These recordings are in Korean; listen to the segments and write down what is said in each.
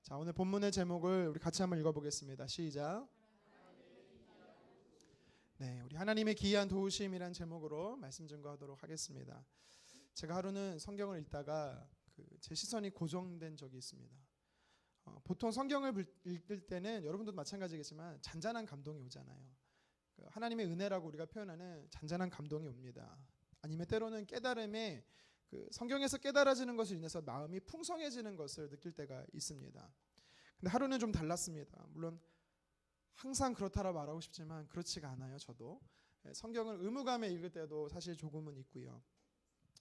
자, 오늘 본문의 제목을 우리 같이 한번 읽어보겠습니다. 시작. 네, 우리 하나님의 기이한 도우심이란 제목으로 말씀 증거하도록 하겠습니다. 제가 하루는 성경을 읽다가 제 시선이 고정된 적이 있습니다. 보통 성경을 읽을 때는 여러분도 마찬가지겠지만 잔잔한 감동이 오잖아요. 하나님의 은혜라고 우리가 표현하는 잔잔한 감동이 옵니다. 아니면 때로는 깨달음에 성경에서 깨달아지는 것을 인해서 마음이 풍성해지는 것을 느낄 때가 있습니다. 근데 하루는 좀 달랐습니다. 물론 항상 그렇다라 말하고 싶지만 그렇지가 않아요. 저도 성경을 의무감에 읽을 때도 사실 조금은 있고요.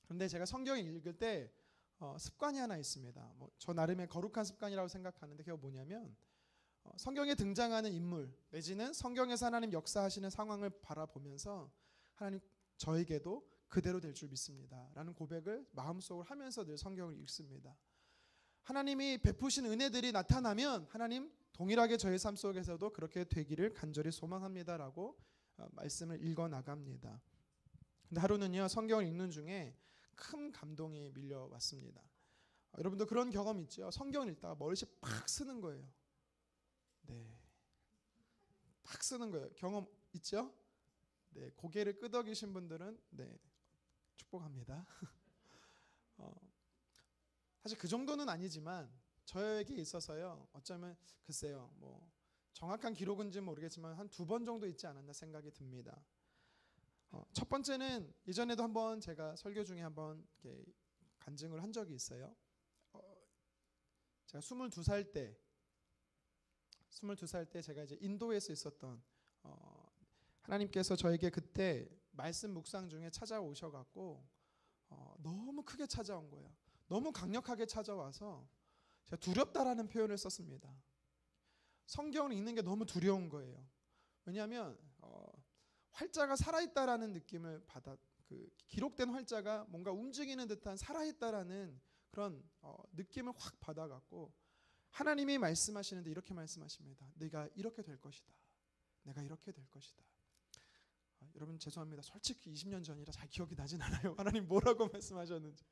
그런데 제가 성경을 읽을 때 습관이 하나 있습니다. 저 나름의 거룩한 습관이라고 생각하는데 그게 뭐냐면 성경에 등장하는 인물 내지는 성경에서 하나님 역사하시는 상황을 바라보면서 하나님 저에게도 그대로 될 줄 믿습니다 라는 고백을 마음속으로 하면서 늘 성경을 읽습니다. 하나님이 베푸신 은혜들이 나타나면 하나님 동일하게 저의 삶 속에서도 그렇게 되기를 간절히 소망합니다 라고 말씀을 읽어 나갑니다. 근데 하루는요, 성경을 읽는 중에 큰 감동이 밀려왔습니다. 여러분도 그런 경험 있죠? 성경을 읽다가 머리씨 팍 쓰는 거예요. 네, 팍 쓰는 거예요. 경험 있죠? 네, 고개를 끄덕이신 분들은 네, 축복합니다. 사실 그 정도는 아니지만 저에게 있어서요, 어쩌면 글쎄요, 정확한 기록인지는 모르겠지만 한 2번 정도 있지 않았나 생각이 듭니다. 첫 번째는 이전에도 한번 제가 설교 중에 한번 이렇게 간증을 한 적이 있어요. 제가 22살 때 제가 이제 인도에서 있었던 하나님께서 저에게 그때 말씀 묵상 중에 찾아오셔갖고 너무 크게 찾아온 거예요. 너무 강력하게 찾아와서 제가 두렵다라는 표현을 썼습니다. 성경을 읽는 게 너무 두려운 거예요. 왜냐하면 활자가 살아있다라는 느낌을 기록된 활자가 뭔가 움직이는 듯한 살아있다라는 그런 느낌을 확 받아갖고 하나님이 말씀하시는데 이렇게 말씀하십니다. 네가 이렇게 될 것이다. 내가 이렇게 될 것이다. 여러분 죄송합니다. 솔직히 20년 전이라 잘 기억이 나진 않아요. 하나님 뭐라고 말씀하셨는지.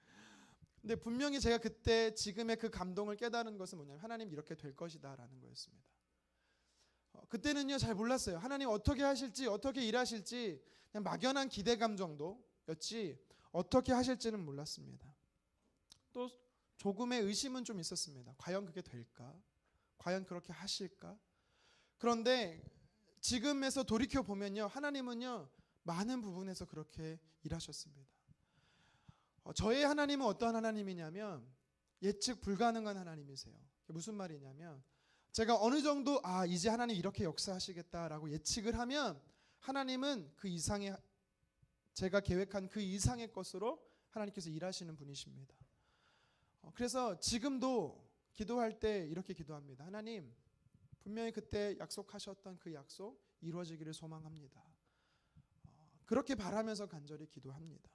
근데 분명히 제가 그때 지금의 그 감동을 깨달은 것은 뭐냐면 하나님 이렇게 될 것이다 라는 거였습니다. 그때는요 잘 몰랐어요. 하나님 어떻게 하실지 어떻게 일하실지 그냥 막연한 기대감 정도였지 어떻게 하실지는 몰랐습니다. 또 조금의 의심은 좀 있었습니다. 과연 그게 될까? 과연 그렇게 하실까? 그런데 지금에서 돌이켜 보면요, 하나님은요 많은 부분에서 그렇게 일하셨습니다. 저의 하나님은 어떠한 하나님이냐면 예측 불가능한 하나님이세요. 무슨 말이냐면 제가 어느 정도 이제 하나님 이렇게 역사하시겠다라고 예측을 하면 하나님은 그 이상의 제가 계획한 그 이상의 것으로 하나님께서 일하시는 분이십니다. 그래서 지금도 기도할 때 이렇게 기도합니다. 하나님 분명히 그때 약속하셨던 그 약속 이루어지기를 소망합니다. 그렇게 바라면서 간절히 기도합니다.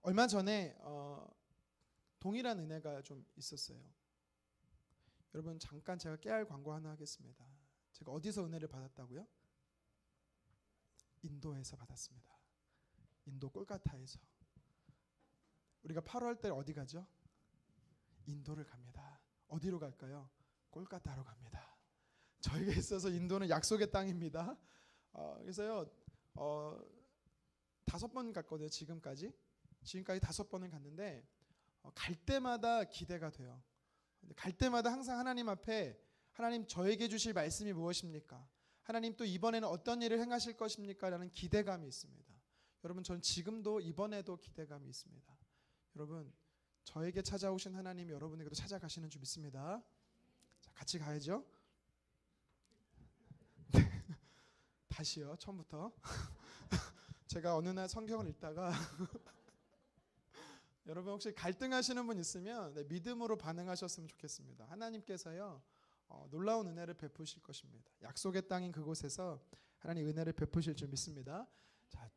얼마 전에 동일한 은혜가 좀 있었어요. 여러분 잠깐 제가 깨알 광고 하나 하겠습니다. 제가 어디서 은혜를 받았다고요? 인도에서 받았습니다. 인도 콜카타에서. 우리가 8월 때 어디 가죠? 인도를 갑니다. 어디로 갈까요? 콜카타로 갑니다. 저에게 있어서 인도는 약속의 땅입니다. 그래서요 5번 갔거든요. 지금까지 5번을 갔는데 갈 때마다 기대가 돼요. 갈 때마다 항상 하나님 앞에 하나님 저에게 주실 말씀이 무엇입니까? 하나님 또 이번에는 어떤 일을 행하실 것입니까? 라는 기대감이 있습니다. 여러분 전 지금도 이번에도 기대감이 있습니다. 여러분 저에게 찾아오신 하나님이 여러분에게도 찾아가시는 줄 믿습니다. 자, 같이 가야죠. 다시요. 처음부터. 제가 어느 날 성경을 읽다가 여러분 혹시 갈등하시는 분 있으면 믿음으로 반응하셨으면 좋겠습니다. 하나님께서요 놀라운 은혜를 베푸실 것입니다. 약속의 땅인 그곳에서 하나님 은혜를 베푸실 줄 믿습니다. 자,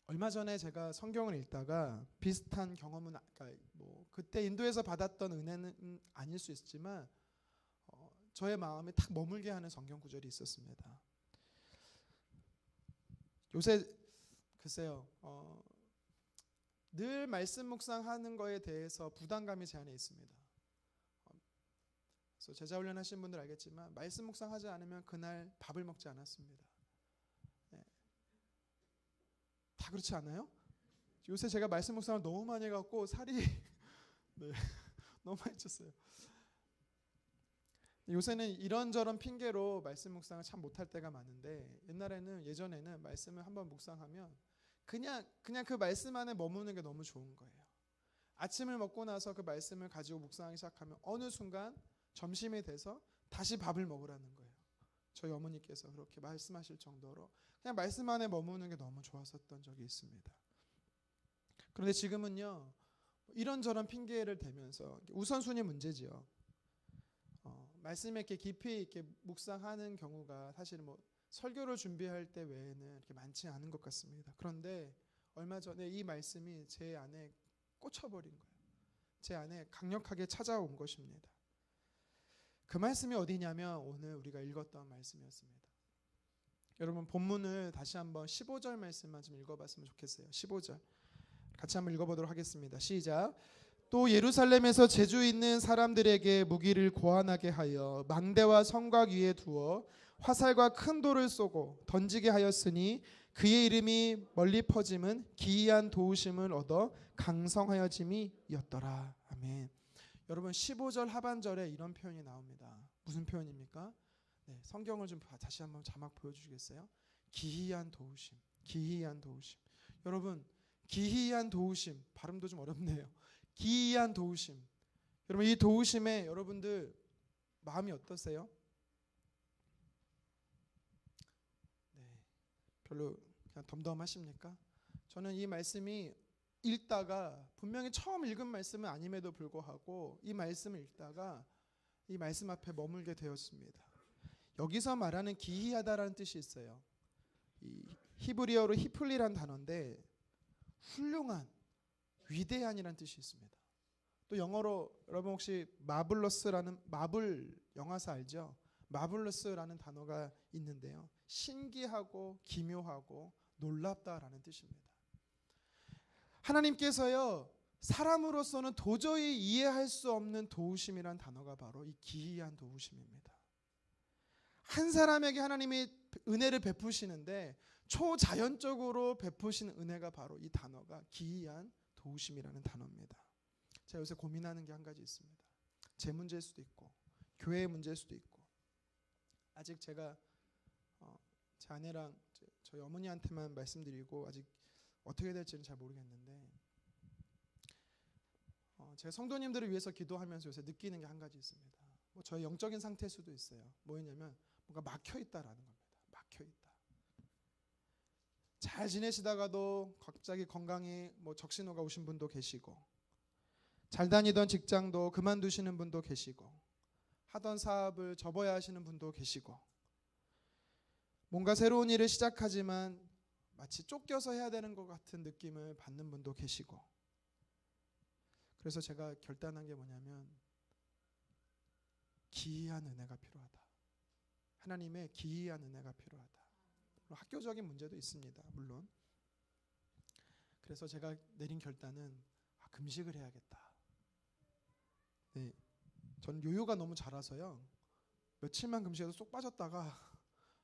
얼마 전에 제가 성경을 읽다가 비슷한 경험은 그때 인도에서 받았던 은혜는 아닐 수 있지만 저의 마음에 탁 머물게 하는 성경 구절이 있었습니다. 요새 글쎄요 늘 말씀 묵상하는 거에 대해서 부담감이 제 안에 있습니다. 그래서 제자 훈련하신 분들 알겠지만 말씀 묵상하지 않으면 그날 밥을 먹지 않았습니다. 네. 다 그렇지 않아요? 요새 제가 말씀 묵상을 너무 많이 해갖고 살이 네, 너무 많이 쪘어요. 요새는 이런저런 핑계로 말씀 묵상을 참 못할 때가 많은데 예전에는 말씀을 한번 묵상하면 그냥 그 말씀 안에 머무는 게 너무 좋은 거예요. 아침을 먹고 나서 그 말씀을 가지고 묵상하기 시작하면 어느 순간 점심이 돼서 다시 밥을 먹으라는 거예요. 저희 어머니께서 그렇게 말씀하실 정도로 그냥 말씀 안에 머무는 게 너무 좋았었던 적이 있습니다. 그런데 지금은요, 이런저런 핑계를 대면서 우선순위 문제지요. 말씀에 이렇게 깊이 있게 묵상하는 경우가 사실 설교를 준비할 때 외에는 이렇게 많지 않은 것 같습니다. 그런데 얼마 전에 이 말씀이 제 안에 꽂혀버린 거예요. 제 안에 강력하게 찾아온 것입니다. 그 말씀이 어디냐면 오늘 우리가 읽었던 말씀이었습니다. 여러분 본문을 다시 한번 15절 말씀만 좀 읽어봤으면 좋겠어요. 15절 같이 한번 읽어보도록 하겠습니다. 시작. 또 예루살렘에서 재주 있는 사람들에게 무기를 고안하게 하여 망대와 성곽 위에 두어 화살과 큰 돌을 쏘고 던지게 하였으니 그의 이름이 멀리 퍼짐은 기이한 도우심을 얻어 강성하여짐이었더라. 아멘. 여러분 15절 하반절에 이런 표현이 나옵니다. 무슨 표현입니까? 네, 성경을 좀 다시 한번 자막 보여주시겠어요? 기이한 도우심. 기이한 도우심. 여러분 기이한 도우심, 발음도 좀 어렵네요. 기이한 도우심. 여러분 이 도우심에 여러분들 마음이 어떠세요? 네, 별로 그냥 덤덤하십니까? 저는 이 말씀이 읽다가 분명히 처음 읽은 말씀은 아님에도 불구하고 이 말씀을 읽다가 이 말씀 앞에 머물게 되었습니다. 여기서 말하는 기이하다라는 뜻이 있어요. 이 히브리어로 히플리라는 단어인데 훌륭한, 위대한이라는 뜻이 있습니다. 또 영어로 여러분 혹시 마블러스라는 마블 영화사 알죠? 마블러스라는 단어가 있는데요. 신기하고 기묘하고 놀랍다라는 뜻입니다. 하나님께서요 사람으로서는 도저히 이해할 수 없는 도우심이란 단어가 바로 이 기이한 도우심입니다. 한 사람에게 하나님이 은혜를 베푸시는데 초자연적으로 베푸시는 은혜가 바로 이 단어가 기이한 도우심이라는 단어입니다. 제가 요새 고민하는 게 한 가지 있습니다. 제 문제일 수도 있고 교회의 문제일 수도 있고 아직 제가 제 아내랑 저희 어머니한테만 말씀드리고 아직 어떻게 될지는 잘 모르겠는데 제가 성도님들을 위해서 기도하면서 요새 느끼는 게 한 가지 있습니다. 저의 영적인 상태일 수도 있어요. 뭐였냐면 뭔가 막혀있다라는 겁니다. 막혀있다. 잘 지내시다가도 갑자기 건강에 적신호가 오신 분도 계시고 잘 다니던 직장도 그만두시는 분도 계시고 하던 사업을 접어야 하시는 분도 계시고 뭔가 새로운 일을 시작하지만 마치 쫓겨서 해야 되는 것 같은 느낌을 받는 분도 계시고 그래서 제가 결단한 게 뭐냐면 기이한 은혜가 필요하다. 하나님의 기이한 은혜가 필요하다. 학교적인 문제도 있습니다. 물론. 그래서 제가 내린 결단은 금식을 해야겠다. 네, 전 요요가 너무 자라서요. 며칠만 금식해서 쏙 빠졌다가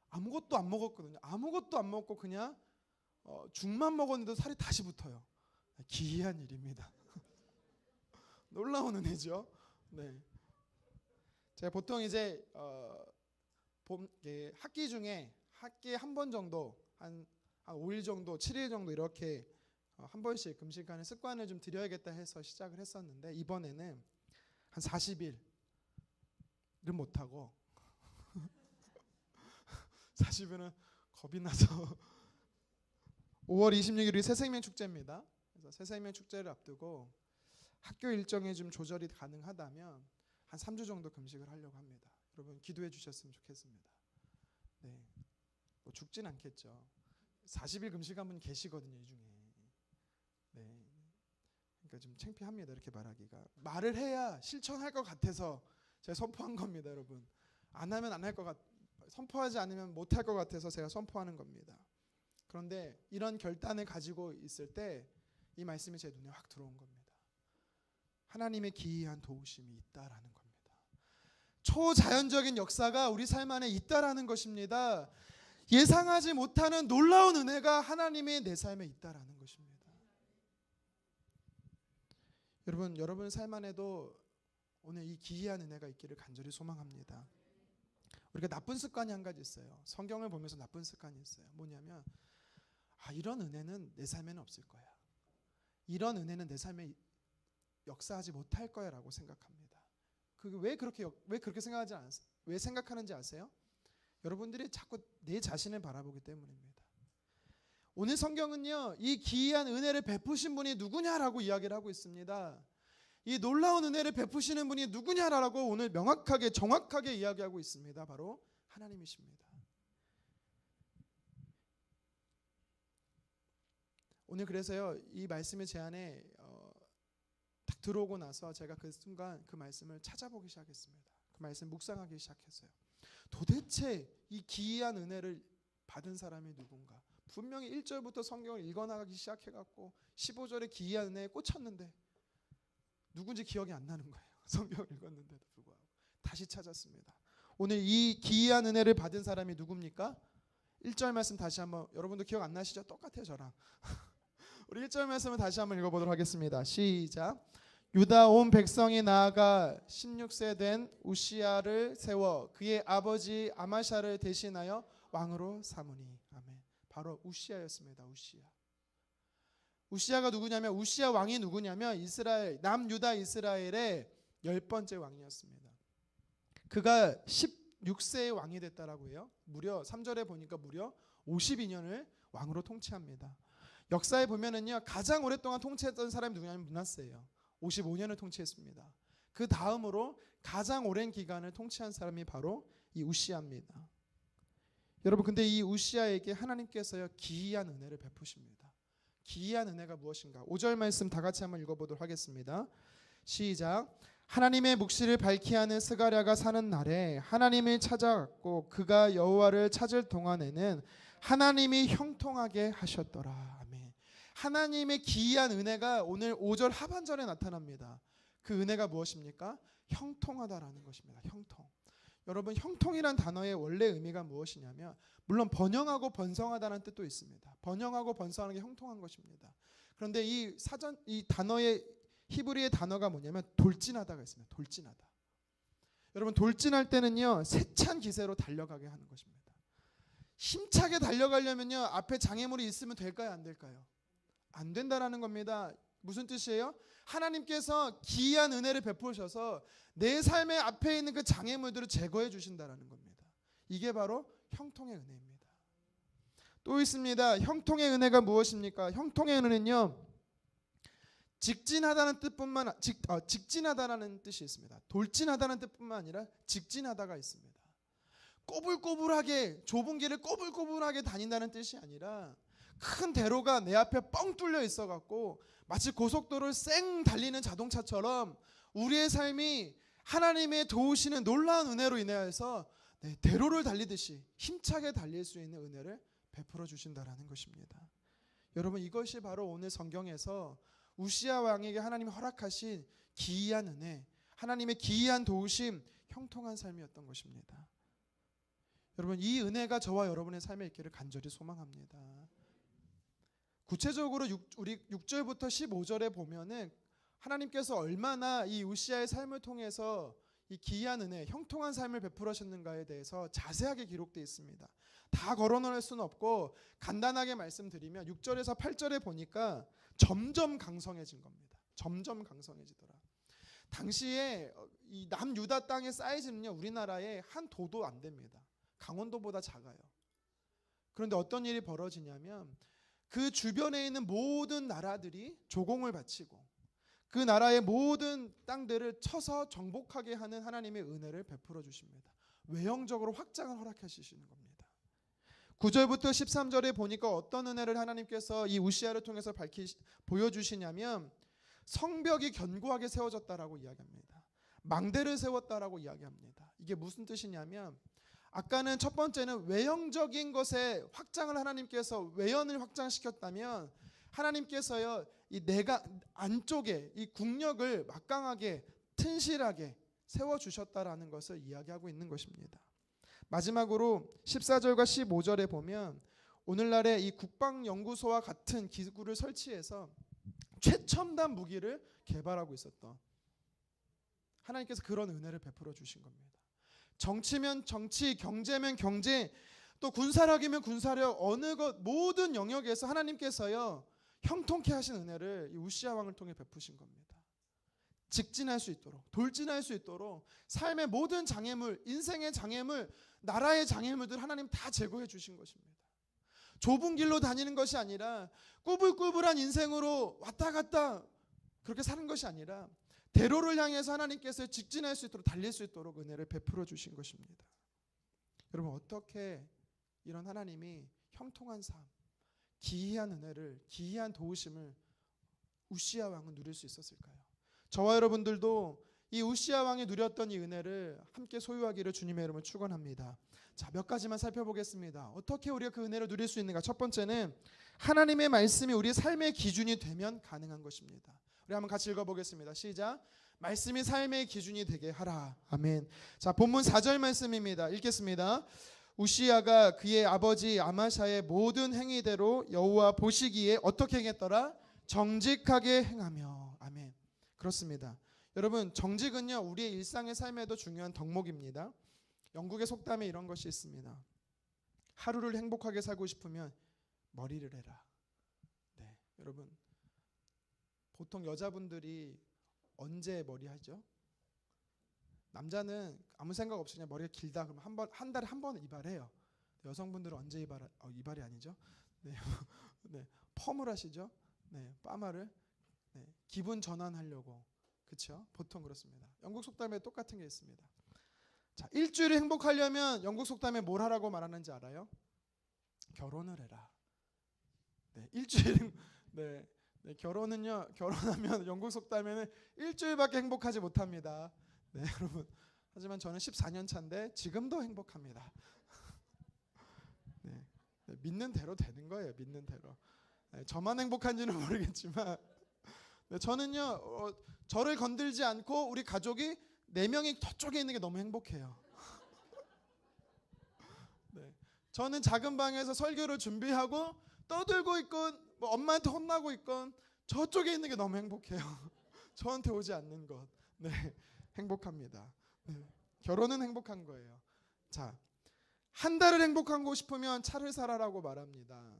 아무것도 안 먹었거든요. 아무것도 안 먹고 그냥 죽만 먹었는데 살이 다시 붙어요. 기이한 일입니다. 놀라운 은혜죠. 네. 제가 보통 이제 학기 중에 학기에 한 번 정도 한 5일 정도 7일 정도 이렇게 한 번씩 금식하는 습관을 좀 들여야겠다 해서 시작을 했었는데 이번에는 한 40일은 못하고 40일은 겁이 나서 5월 26일이 새생명 축제입니다. 그래서 새생명 축제를 앞두고 학교 일정에 좀 조절이 가능하다면 한 3주 정도 금식을 하려고 합니다. 여러분 기도해 주셨으면 좋겠습니다. 네, 죽진 않겠죠. 40일 금식한 분 계시거든요, 이 중에. 네, 그러니까 좀 창피합니다. 이렇게 말하기가. 말을 해야 실천할 것 같아서 제가 선포한 겁니다, 여러분. 안 하면 안 할 것 같. 선포하지 않으면 못할 것 같아서 제가 선포하는 겁니다. 그런데 이런 결단을 가지고 있을 때 이 말씀이 제 눈에 확 들어온 겁니다. 하나님의 기이한 도우심이 있다라는 겁니다. 초자연적인 역사가 우리 삶 안에 있다라는 것입니다. 예상하지 못하는 놀라운 은혜가 하나님의 내 삶에 있다라는 것입니다. 여러분 삶 안에도 오늘 이 기이한 은혜가 있기를 간절히 소망합니다. 우리가 나쁜 습관이 한 가지 있어요. 성경을 보면서 나쁜 습관이 있어요. 뭐냐면 이런 은혜는 내 삶에는 없을 거야. 이런 은혜는 내 삶에 역사하지 못할 거야 라고 생각합니다. 왜 그렇게 생각하는지 아세요? 여러분들이 자꾸 내 자신을 바라보기 때문입니다. 오늘 성경은요, 이 기이한 은혜를 베푸신 분이 누구냐라고 이야기를 하고 있습니다. 이 놀라운 은혜를 베푸시는 분이 누구냐라고 오늘 명확하게 정확하게 이야기하고 있습니다. 바로 하나님이십니다. 오늘 그래서요, 이 말씀의 제 안에 딱 들어오고 나서 제가 그 순간 그 말씀을 찾아보기 시작했습니다. 그 말씀 묵상하기 시작했어요. 도대체 이 기이한 은혜를 받은 사람이 누군가? 분명히 1절부터 성경을 읽어나가기 시작해갖고 15절에 기이한 은혜에 꽂혔는데 누군지 기억이 안 나는 거예요. 성경을 읽었는데도 불구하고 다시 찾았습니다. 오늘 이 기이한 은혜를 받은 사람이 누굽니까? 1절 말씀 다시 한번, 여러분도 기억 안 나시죠? 똑같아요 저랑. 우리 1절 말씀을 다시 한번 읽어보도록 하겠습니다. 시작. 유다 온 백성이 나아가 16세 된 우시야를 세워 그의 아버지 아마샤를 대신하여 왕으로 삼으니. 아멘. 바로 우시야였습니다. 우시야가 누구냐면, 우시야 왕이 누구냐면 이스라엘 남유다 이스라엘의 10번째 왕이었습니다. 그가 16세의 왕이 됐다라고 해요. 무려 3절에 보니까 무려 52년을 왕으로 통치합니다. 역사에 보면은요, 가장 오랫동안 통치했던 사람이 누구냐면 므낫세예요. 55년을 통치했습니다. 그 다음으로 가장 오랜 기간을 통치한 사람이 바로 이 우시야입니다. 여러분, 근데 이 우시야에게 하나님께서요, 기이한 은혜를 베푸십니다. 기이한 은혜가 무엇인가? 5절 말씀 다 같이 한번 읽어보도록 하겠습니다. 시작. 하나님의 묵시를 밝히 하는 스가랴가 사는 날에 하나님을 찾아갔고 그가 여호와를 찾을 동안에는 하나님이 형통하게 하셨더라. 아멘. 하나님의 기이한 은혜가 오늘 5절 하반절에 나타납니다. 그 은혜가 무엇입니까? 형통하다라는 것입니다. 형통. 여러분, 형통이란 단어의 원래 의미가 무엇이냐면, 물론 번영하고 번성하다는 뜻도 있습니다. 번영하고 번성하는 게 형통한 것입니다. 그런데 이 단어의 히브리의 단어가 뭐냐면 돌진하다가 있습니다. 돌진하다. 여러분, 돌진할 때는요, 세찬 기세로 달려가게 하는 것입니다. 힘차게 달려가려면요, 앞에 장애물이 있으면 될까요, 안 될까요? 안 된다라는 겁니다. 무슨 뜻이에요? 하나님께서 기이한 은혜를 베푸셔서 내 삶의 앞에 있는 그 장애물들을 제거해 주신다라는 겁니다. 이게 바로 형통의 은혜입니다. 또 있습니다. 형통의 은혜가 무엇입니까? 형통의 은혜는요, 직진하다는 직진하다라는 뜻이 있습니다. 돌진하다는 뜻뿐만 아니라 직진하다가 있습니다. 꼬불꼬불하게, 좁은 길을 꼬불꼬불하게 다닌다는 뜻이 아니라 큰 대로가 내 앞에 뻥 뚫려 있어갖고 마치 고속도로를 쌩 달리는 자동차처럼 우리의 삶이 하나님의 도우시는 놀라운 은혜로 인하여서 대로를 달리듯이 힘차게 달릴 수 있는 은혜를 베풀어 주신다라는 것입니다. 여러분, 이것이 바로 오늘 성경에서 우시야 왕에게 하나님이 허락하신 기이한 은혜, 하나님의 기이한 도우심, 형통한 삶이었던 것입니다. 여러분, 이 은혜가 저와 여러분의 삶에 있기를 간절히 소망합니다. 구체적으로 우리 6절부터 15절에 보면은 하나님께서 얼마나 이 우시야의 삶을 통해서 이 기이한 은혜, 형통한 삶을 베풀으셨는가에 대해서 자세하게 기록되어 있습니다. 다 걸어놓을 수는 없고 간단하게 말씀드리면 6절에서 8절에 보니까 점점 강성해진 겁니다. 점점 강성해지더라. 당시에 이 남유다 땅의 사이즈는요, 우리나라의 한 도도 안 됩니다. 강원도보다 작아요. 그런데 어떤 일이 벌어지냐면 그 주변에 있는 모든 나라들이 조공을 바치고 그 나라의 모든 땅들을 쳐서 정복하게 하는 하나님의 은혜를 베풀어 주십니다. 외형적으로 확장을 허락해 주시는 겁니다. 9절부터 13절에 보니까 어떤 은혜를 하나님께서 이 우시야를 통해서 보여주시냐면 성벽이 견고하게 세워졌다라고 이야기합니다. 망대를 세웠다라고 이야기합니다. 이게 무슨 뜻이냐면, 아까는 첫 번째는 외형적인 것에 확장을 하나님께서 외연을 확장시켰다면, 하나님께서요, 이 내가 안쪽에 이 국력을 막강하게 튼실하게 세워주셨다라는 것을 이야기하고 있는 것입니다. 마지막으로 14절과 15절에 보면 오늘날의 이 국방연구소와 같은 기구를 설치해서 최첨단 무기를 개발하고 있었던 하나님께서 그런 은혜를 베풀어 주신 겁니다. 정치면 정치, 경제면 경제, 또 군사력이면 군사력, 어느 것 모든 영역에서 하나님께서요 형통케 하신 은혜를 이 우시야 왕을 통해 베푸신 겁니다. 직진할 수 있도록, 돌진할 수 있도록 삶의 모든 장애물, 인생의 장애물, 나라의 장애물들 하나님 다 제거해 주신 것입니다. 좁은 길로 다니는 것이 아니라 꾸불꾸불한 인생으로 왔다 갔다 그렇게 사는 것이 아니라 대로를 향해서 하나님께서 직진할 수 있도록 달릴 수 있도록 은혜를 베풀어 주신 것입니다. 여러분 어떻게 이런 하나님이 형통한 삶, 기이한 은혜를, 기이한 도우심을 우시야 왕은 누릴 수 있었을까요? 저와 여러분들도 이 우시야 왕이 누렸던 이 은혜를 함께 소유하기를 주님의 이름으로 축원합니다. 자, 몇 가지만 살펴보겠습니다. 어떻게 우리가 그 은혜를 누릴 수 있는가? 첫 번째는 하나님의 말씀이 우리의 삶의 기준이 되면 가능한 것입니다. 우리 한번 같이 읽어보겠습니다. 시작. 말씀이 삶의 기준이 되게 하라. 아멘. 자, 본문 4절 말씀입니다. 읽겠습니다. 우시야가 그의 아버지 아마샤의 모든 행위대로 여호와 보시기에 어떻게 행했더라? 정직하게 행하며. 아멘. 그렇습니다. 여러분 정직은요 우리의 일상의 삶에도 중요한 덕목입니다. 영국의 속담에 이런 것이 있습니다. 하루를 행복하게 살고 싶으면 머리를 해라. 네, 여러분 보통 여자분들이 언제 머리 하죠? 남자는 아무 생각 없이 그냥 머리가 길다 그러면 한 달에 한 번 이발해요. 여성분들은 언제 이발이 아니죠? 네, 네, 펌을 하시죠? 네, 파마를 네, 기분 전환하려고. 그렇죠? 보통 그렇습니다. 영국 속담에 똑같은 게 있습니다. 자, 일주일을 행복하려면 영국 속담에 뭘 하라고 말하는지 알아요? 결혼을 해라. 네, 일주일 네, 결혼은요. 결혼하면 영국 속담에는 일주일밖에 행복하지 못합니다. 네, 여러분. 하지만 저는 14년 차인데 지금도 행복합니다. 네, 믿는 대로 되는 거예요. 믿는 대로. 네, 저만 행복한지는 모르겠지만 네, 저는요 저를 건들지 않고 우리 가족이 4명이 저쪽에 있는 게 너무 행복해요. 네, 저는 작은 방에서 설교를 준비하고 떠들고 있건 뭐 엄마한테 혼나고 있건 저쪽에 있는 게 너무 행복해요. 저한테 오지 않는 것. 네, 행복합니다. 네, 결혼은 행복한 거예요. 자, 한 달을 행복하고 싶으면 차를 사라라고 말합니다.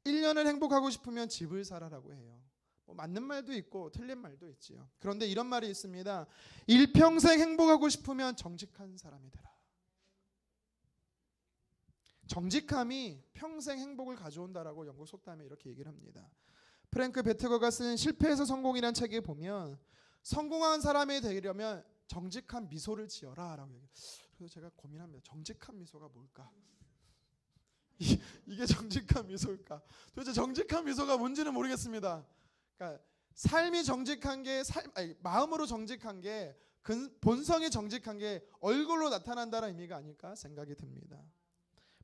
1년을 행복하고 싶으면 집을 사라라고 해요. 뭐 맞는 말도 있고 틀린 말도 있지요. 그런데 이런 말이 있습니다. 일평생 행복하고 싶으면 정직한 사람이 되라. 정직함이 평생 행복을 가져온다라고 영국 속담에 이렇게 얘기를 합니다. 프랭크 베트거가 쓴 실패에서 성공이라는 책에 보면 성공한 사람이 되려면 정직한 미소를 지어라 라고 얘기해요. 그래서 제가 고민합니다. 정직한 미소가 뭘까? 이게 정직한 미소일까? 도대체 정직한 미소가 뭔지는 모르겠습니다. 그러니까 삶이 정직한 게 마음으로 정직한 게 본성이 정직한 게 얼굴로 나타난다는 의미가 아닐까 생각이 듭니다.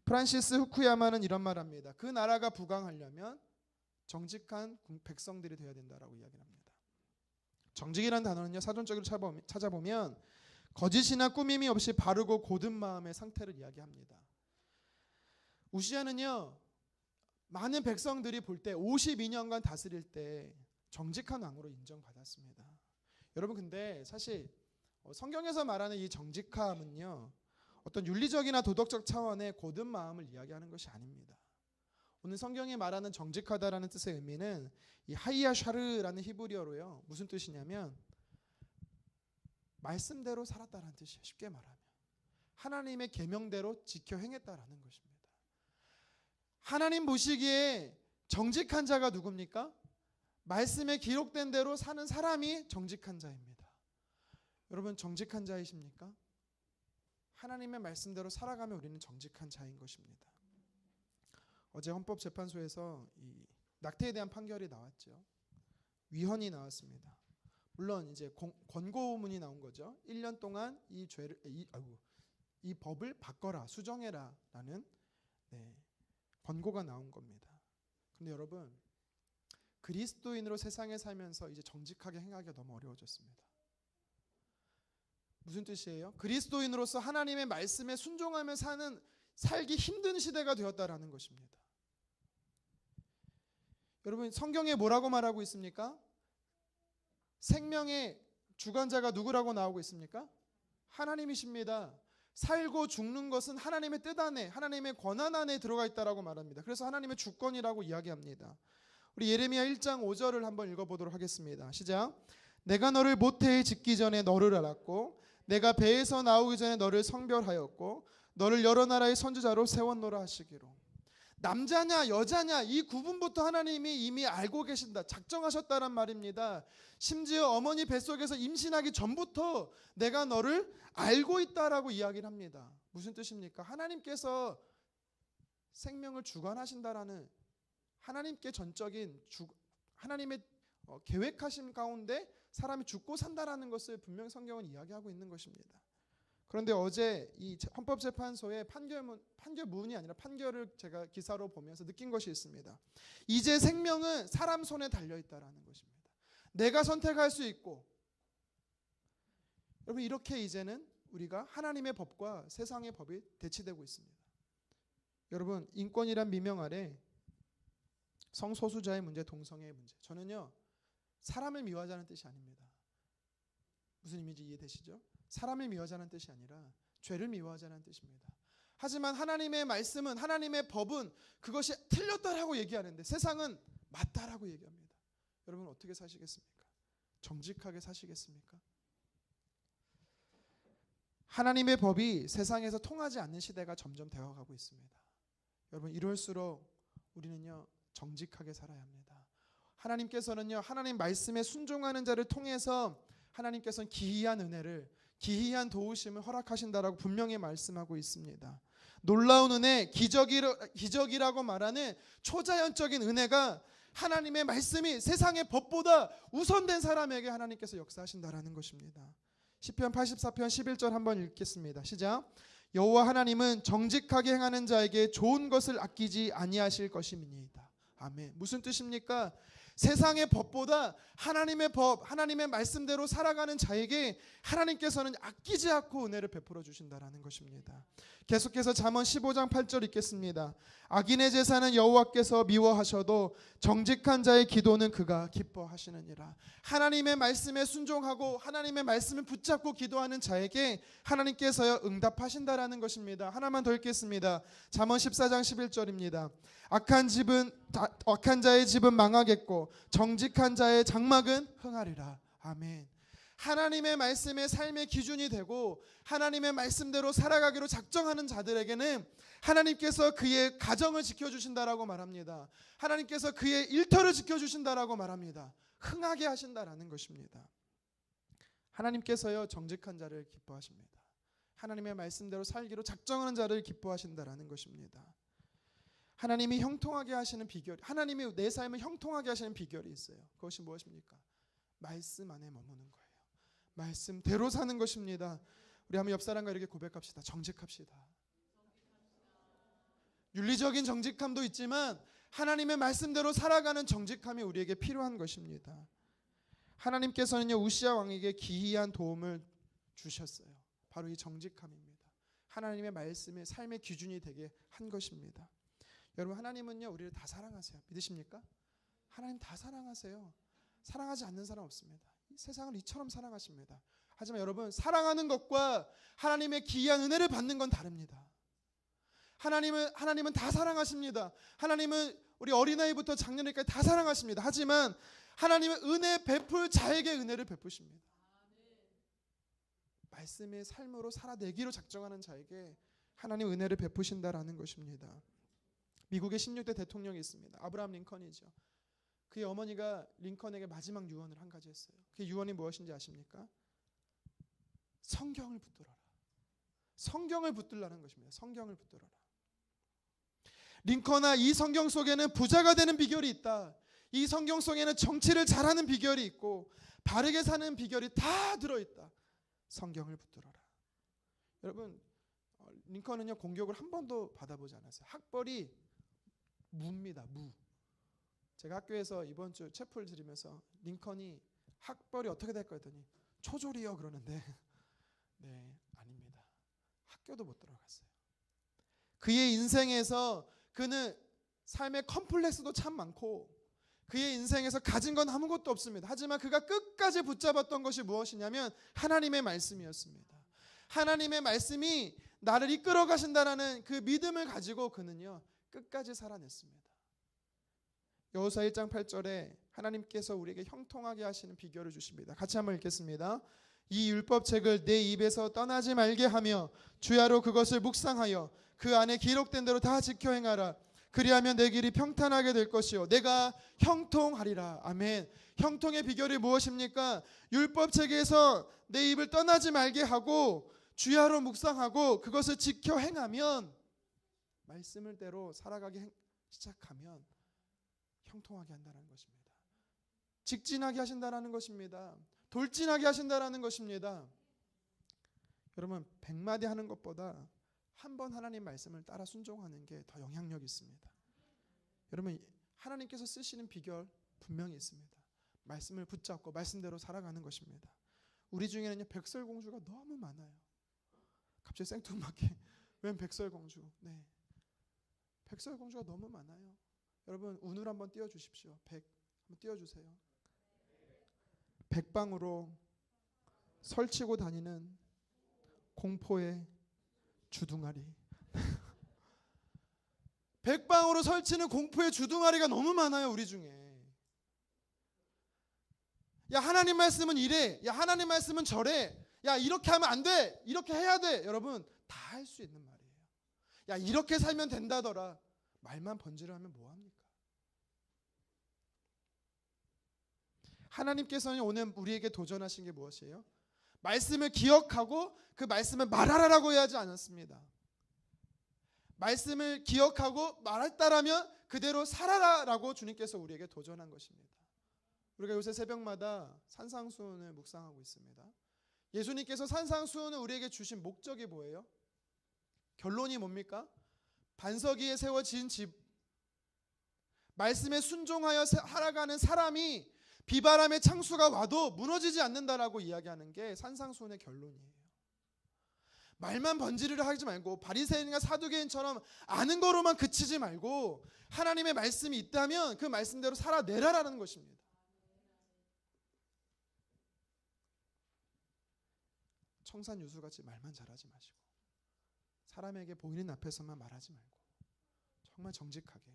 프란시스 후쿠야마는 이런 말합니다. 그 나라가 부강하려면 정직한 백성들이 되어야 된다라고 이야기합니다. 정직이라는 단어는요 사전적으로 찾아보면 거짓이나 꾸밈이 없이 바르고 곧은 마음의 상태를 이야기합니다. 우시야는요 많은 백성들이 볼 때 52년간 다스릴 때 정직한 왕으로 인정받았습니다. 여러분 근데 사실 성경에서 말하는 이 정직함은요 어떤 윤리적이나 도덕적 차원의 곧은 마음을 이야기하는 것이 아닙니다. 오늘 성경이 말하는 정직하다라는 뜻의 의미는 이 하이야샤르라는 히브리어로요 무슨 뜻이냐면 말씀대로 살았다라는 뜻이에요. 쉽게 말하면 하나님의 계명대로 지켜 행했다라는 것입니다. 하나님 보시기에 정직한 자가 누굽니까? 말씀에 기록된 대로 사는 사람이 정직한 자입니다. 여러분 정직한 자이십니까? 하나님의 말씀대로 살아가면 우리는 정직한 자인 것입니다. 어제 헌법재판소에서 이 낙태에 대한 판결이 나왔죠. 위헌이 나왔습니다. 물론 이제 권고문이 나온 거죠. 1년 동안 이 법을 바꿔라, 수정해라라는 권고가 나온 겁니다. 그런데 여러분 그리스도인으로 세상에 살면서 이제 정직하게 행하기가 너무 어려워졌습니다. 무슨 뜻이에요? 그리스도인으로서 하나님의 말씀에 순종하며 살기 힘든 시대가 되었다라는 것입니다. 여러분, 성경에 뭐라고 말하고 있습니까? 생명의 주관자가 누구라고 나오고 있습니까? 하나님이십니다. 살고 죽는 것은 하나님의 뜻 안에, 하나님의 권한 안에 들어가 있다라고 말합니다. 그래서 하나님의 주권이라고 이야기합니다. 우리 예레미야 1장 5절을 한번 읽어보도록 하겠습니다. 시작. 내가 너를 모태에 짓기 전에 너를 알았고 내가 배에서 나오기 전에 너를 성별하였고 너를 여러 나라의 선지자로 세웠노라 하시기로. 남자냐 여자냐 이 구분부터 하나님이 이미 알고 계신다, 작정하셨다란 말입니다. 심지어 어머니 뱃속에서 임신하기 전부터 내가 너를 알고 있다라고 이야기를 합니다. 무슨 뜻입니까? 하나님께서 생명을 주관하신다라는 하나님께 전적인 하나님의 계획하심 가운데 사람이 죽고 산다라는 것을 분명히 성경은 이야기하고 있는 것입니다. 그런데 어제 이 헌법재판소의 판결문이 아니라 판결을 제가 기사로 보면서 느낀 것이 있습니다. 이제 생명은 사람 손에 달려있다라는 것입니다. 내가 선택할 수 있고, 여러분 이렇게 이제는 우리가 하나님의 법과 세상의 법이 대치되고 있습니다. 여러분, 인권이란 미명 아래 성소수자의 문제, 동성애의 문제, 저는요 사람을 미워하자는 뜻이 아닙니다. 무슨 의미인지 이해되시죠? 사람을 미워하자는 뜻이 아니라 죄를 미워하자는 뜻입니다. 하지만 하나님의 말씀은, 하나님의 법은 그것이 틀렸다라고 얘기하는데 세상은 맞다라고 얘기합니다. 여러분 어떻게 사시겠습니까? 정직하게 사시겠습니까? 하나님의 법이 세상에서 통하지 않는 시대가 점점 되어가고 있습니다. 여러분 이럴수록 우리는요 정직하게 살아야 합니다. 하나님께서는요 하나님 말씀에 순종하는 자를 통해서 하나님께서는 기이한 은혜를, 기이한 도우심을 허락하신다라고 분명히 말씀하고 있습니다. 놀라운 은혜, 기적이라고 말하는 초자연적인 은혜가 하나님의 말씀이 세상의 법보다 우선된 사람에게 하나님께서 역사하신다라는 것입니다. 시편 84편 11절 한번 읽겠습니다. 시작. 여호와 하나님은 정직하게 행하는 자에게 좋은 것을 아끼지 아니하실 것임이니이다. 아멘. 무슨 뜻입니까? 세상의 법보다 하나님의 법, 하나님의 말씀대로 살아가는 자에게 하나님께서는 아끼지 않고 은혜를 베풀어 주신다라는 것입니다. 계속해서 잠언 15장 8절 읽겠습니다. 악인의 제사는 여호와께서 미워하셔도 정직한 자의 기도는 그가 기뻐하시느니라. 하나님의 말씀에 순종하고 하나님의 말씀을 붙잡고 기도하는 자에게 하나님께서요 응답하신다라는 것입니다. 하나만 더 읽겠습니다. 잠언 14장 11절입니다. 악한 자의 집은 망하겠고 정직한 자의 장막은 흥하리라. 아멘. 하나님의 말씀의 삶의 기준이 되고 하나님의 말씀대로 살아가기로 작정하는 자들에게는 하나님께서 그의 가정을 지켜주신다라고 말합니다. 하나님께서 그의 일터를 지켜주신다라고 말합니다. 흥하게 하신다라는 것입니다. 하나님께서요 정직한 자를 기뻐하십니다. 하나님의 말씀대로 살기로 작정하는 자를 기뻐하신다라는 것입니다. 하나님이 형통하게 하시는 비결, 하나님이 내 삶을 형통하게 하시는 비결이 있어요. 그것이 무엇입니까? 말씀 안에 머무는 거예요. 말씀대로 사는 것입니다. 우리 한번 옆 사람과 이렇게 고백합시다. 정직합시다. 윤리적인 정직함도 있지만 하나님의 말씀대로 살아가는 정직함이 우리에게 필요한 것입니다. 하나님께서는요 우시야 왕에게 기이한 도움을 주셨어요. 바로 이 정직함입니다. 하나님의 말씀의 삶의 기준이 되게 한 것입니다. 여러분 하나님은요 우리를 다 사랑하세요. 믿으십니까? 하나님 다 사랑하세요. 사랑하지 않는 사람 없습니다. 세상을 이처럼 사랑하십니다. 하지만 여러분 사랑하는 것과 하나님의 기이한 은혜를 받는 건 다릅니다. 하나님은 다 사랑하십니다. 하나님은 우리 어린아이부터 장년까지 다 사랑하십니다. 하지만 하나님은 은혜 베풀 자에게 은혜를 베푸십니다. 말씀의 삶으로 살아내기로 작정하는 자에게 하나님 은혜를 베푸신다라는 것입니다. 미국의 16대 대통령이 있습니다. 아브라함 링컨이죠. 그의 어머니가 링컨에게 마지막 유언을 한 가지 했어요. 그 유언이 무엇인지 아십니까? 성경을 붙들어라. 성경을 붙들라는 것입니다. 성경을 붙들어라. 링컨아, 이 성경 속에는 부자가 되는 비결이 있다. 이 성경 속에는 정치를 잘하는 비결이 있고 바르게 사는 비결이 다 들어있다. 성경을 붙들어라. 여러분 링컨은요 공격을 한 번도 받아보지 않았어요. 학벌이 무입니다. 무. 제가 학교에서 이번 주 체프를 드리면서 링컨이 학벌이 어떻게 될까 했더니 초졸이요 그러는데 네, 아닙니다. 학교도 못 들어갔어요. 그의 인생에서 그는 삶의 컴플렉스도 참 많고 그의 인생에서 가진 건 아무것도 없습니다. 하지만 그가 끝까지 붙잡았던 것이 무엇이냐면 하나님의 말씀이었습니다. 하나님의 말씀이 나를 이끌어 가신다라는 그 믿음을 가지고 그는요 끝까지 살아냈습니다. 여호수아 1장 8절에 하나님께서 우리에게 형통하게 하시는 비결을 주십니다. 같이 한번 읽겠습니다. 이 율법책을 내 입에서 떠나지 말게 하며 주야로 그것을 묵상하여 그 안에 기록된 대로 다 지켜 행하라. 그리하면 내 길이 평탄하게 될 것이요 내가 형통하리라. 아멘. 형통의 비결이 무엇입니까? 율법책에서 내 입을 떠나지 말게 하고 주야로 묵상하고 그것을 지켜 행하면, 말씀을 대로 살아가기 시작하면 형통하게 한다는 것입니다. 직진하게 하신다는 것입니다. 돌진하게 하신다는 것입니다. 여러분 100마디 하는 것보다 한 번 하나님 말씀을 따라 순종하는 게 더 영향력이 있습니다. 여러분 하나님께서 쓰시는 비결 분명히 있습니다. 말씀을 붙잡고 말씀대로 살아가는 것입니다. 우리 중에는요 백설공주가 너무 많아요. 갑자기 생뚱맞게 웬 백설공주? 네, 백설공주가 너무 많아요. 여러분 운을 한번 띄워주십시오. 100 한번 띄워주세요. 백방으로 설치고 다니는 공포의 주둥아리. 백방으로 설치는 공포의 주둥아리가 너무 많아요. 우리 중에. 야 하나님 말씀은 이래, 야 하나님 말씀은 저래, 야 이렇게 하면 안 돼, 이렇게 해야 돼. 여러분 다 할 수 있는 말이에요. 야 이렇게 살면 된다더라. 말만 번지르 하면 뭐합니까? 하나님께서는 오늘 우리에게 도전하신 게 무엇이에요? 말씀을 기억하고 그 말씀을 말하라라고 하지 않았습니다. 말씀을 기억하고 말했다라면 그대로 살아라라고 주님께서 우리에게 도전한 것입니다. 우리가 요새 새벽마다 산상수훈을 묵상하고 있습니다. 예수님께서 산상수훈을 우리에게 주신 목적이 뭐예요? 결론이 뭡니까? 반석 위에 세워진 집, 말씀에 순종하여 살아가는 사람이 비바람의 창수가 와도 무너지지 않는다라고 이야기하는 게 산상수훈의 결론이에요. 말만 번지르르 하지 말고 바리새인과 사두개인처럼 아는 거로만 그치지 말고 하나님의 말씀이 있다면 그 말씀대로 살아내라라는 것입니다. 청산유수같이 말만 잘하지 마시고 사람에게 보이는 앞에서만 말하지 말고 정말 정직하게